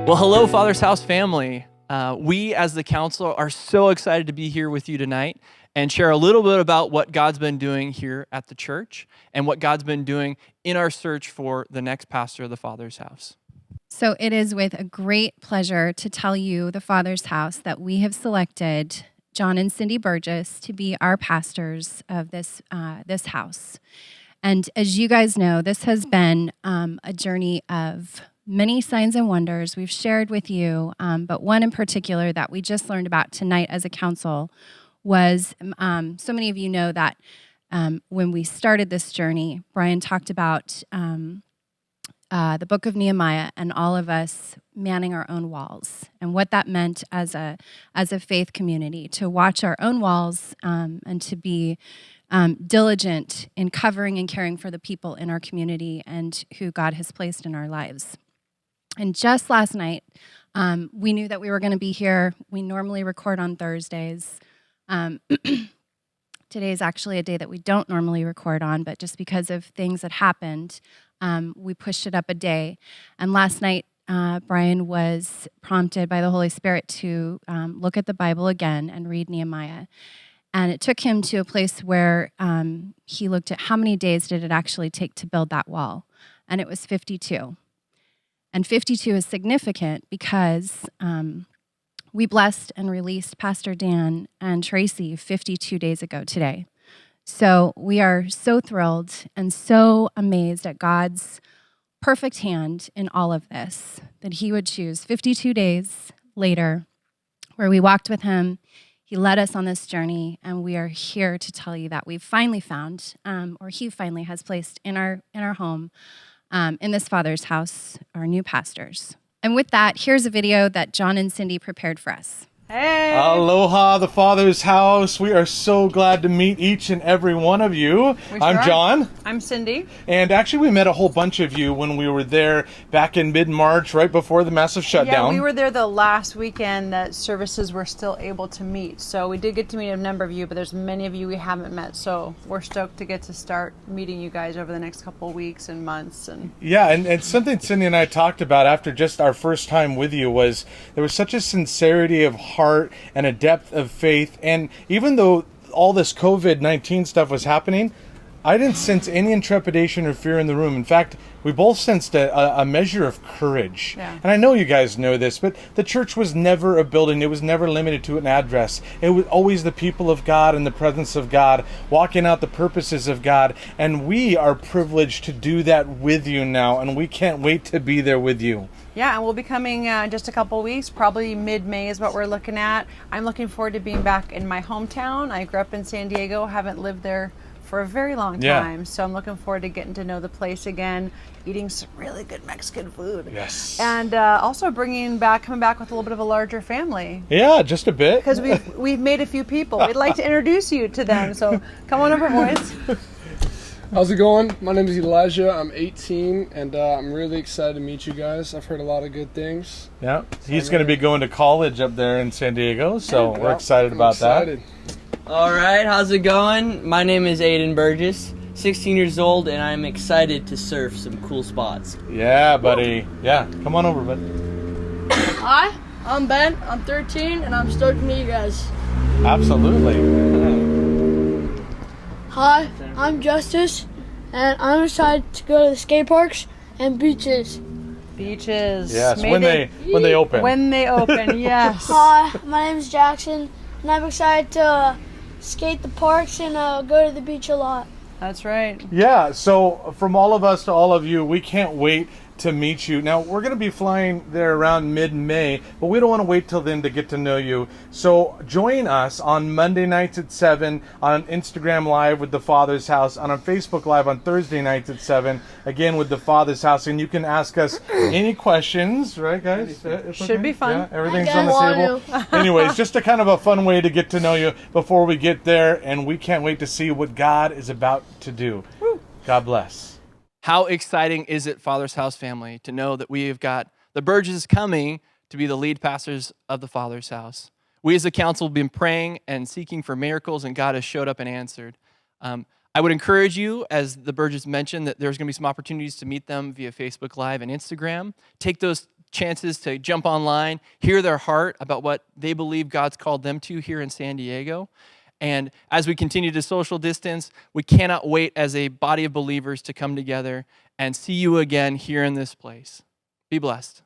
Well, hello, Father's House family. We as the council are so excited to be here with you tonight and share a little bit about what God's been doing here at the church and what God's been doing in our search for the next pastor of the Father's House. So it is with a great pleasure to tell you, the Father's House, that we have selected John and Cyndi Burgess to be our pastors of this house. And as you guys know, this has been a journey of many signs and wonders we've shared with you, but one in particular that we just learned about tonight as a council was, so many of you know that when we started this journey, Brian talked about the book of Nehemiah and all of us manning our own walls and what that meant as a faith community, to watch our own walls and to be diligent in covering and caring for the people in our community and who God has placed in our lives. And just last night, we knew that we were going to be here. We normally record on Thursdays. Today is actually a day that we don't normally record on, but just because of things that happened, we pushed it up a day. And last night, Brian was prompted by the Holy Spirit to look at the Bible again and read Nehemiah. And it took him to a place where he looked at how many days did it actually take to build that wall. And it was 52. And 52 is significant because we blessed and released Pastor Dan and Tracy 52 days ago today. So we are so thrilled and so amazed at God's perfect hand in all of this, that he would choose 52 days later where we walked with him. He led us on this journey, and we are here to tell you that we've finally found, or he finally has placed in our home, in this Father's House, our new pastors. And with that, here's a video that John and Cyndi prepared for us. Hey! Aloha, the Father's House. We are so glad to meet each and every one of you. I'm John. I'm Cyndi. And actually, we met a whole bunch of you when we were there back in mid-March, right before the massive shutdown. Yeah, we were there the last weekend that services were still able to meet. So we did get to meet a number of you, but there's many of you we haven't met. So we're stoked to get to start meeting you guys over the next couple of weeks and months. Yeah, and something Cyndi and I talked about after just our first time with you was there was such a sincerity of heart and a depth of faith. And even though all this COVID-19 stuff was happening, I didn't sense any intrepidation or fear in the room. In fact, we both sensed a measure of courage. Yeah. And I know you guys know this, but the church was never a building. It was never limited to an address. It was always the people of God and the presence of God, walking out the purposes of God. And we are privileged to do that with you now, and we can't wait to be there with you. Yeah, and we'll be coming in just a couple of weeks, probably mid-May is what we're looking at. I'm looking forward to being back in my hometown. I grew up in San Diego, haven't lived there for a very long time. So I'm looking forward to getting to know the place again, eating some really good Mexican food. Yes. And also coming back with a little bit of a larger family. Yeah, just a bit. Because we've made a few people. We'd like to introduce you to them. So come on over, boys. How's it going? My name is Elijah. I'm 18, and I'm really excited to meet you guys. I've heard a lot of good things. Yeah, he's going to be going to college up there in San Diego, so we're excited about that. All right, how's it going? My name is Burgess, 16 years old, and I'm excited to surf some cool spots. Yeah, buddy. Yeah, come on over, bud. Hi, I'm Ben. I'm 13, and I'm stoked to meet you guys. Absolutely. Hi, I'm Justice, and I'm excited to go to the skate parks and beaches. Beaches. Yes, when they open. When they open, yes. Hi, my name is Jackson, and I'm excited to skate the parks and go to the beach a lot. That's right. Yeah, so from all of us to all of you, we can't wait to meet you. Now, we're going to be flying there around mid-May, but we don't want to wait till then to get to know you. So join us on Monday nights at 7, on Instagram Live with the Father's House, on Facebook Live on Thursday nights at 7, again with the Father's House, and you can ask us any questions, right, guys? Should be fun. Yeah, everything's on the table. Anyways, just a kind of a fun way to get to know you before we get there, and we can't wait to see what God is about to do. Woo. God bless. How exciting is it, Father's House family, to know that we have got the Burgesses coming to be the lead pastors of the Father's House. We as a council have been praying and seeking for miracles, and God has showed up and answered. I would encourage you, as the Burgess mentioned, that there's going to be some opportunities to meet them via Facebook Live and Instagram. Take those chances to jump online, hear their heart about what they believe God's called them to here in San Diego. And as we continue to social distance, we cannot wait as a body of believers to come together and see you again here in this place. Be blessed.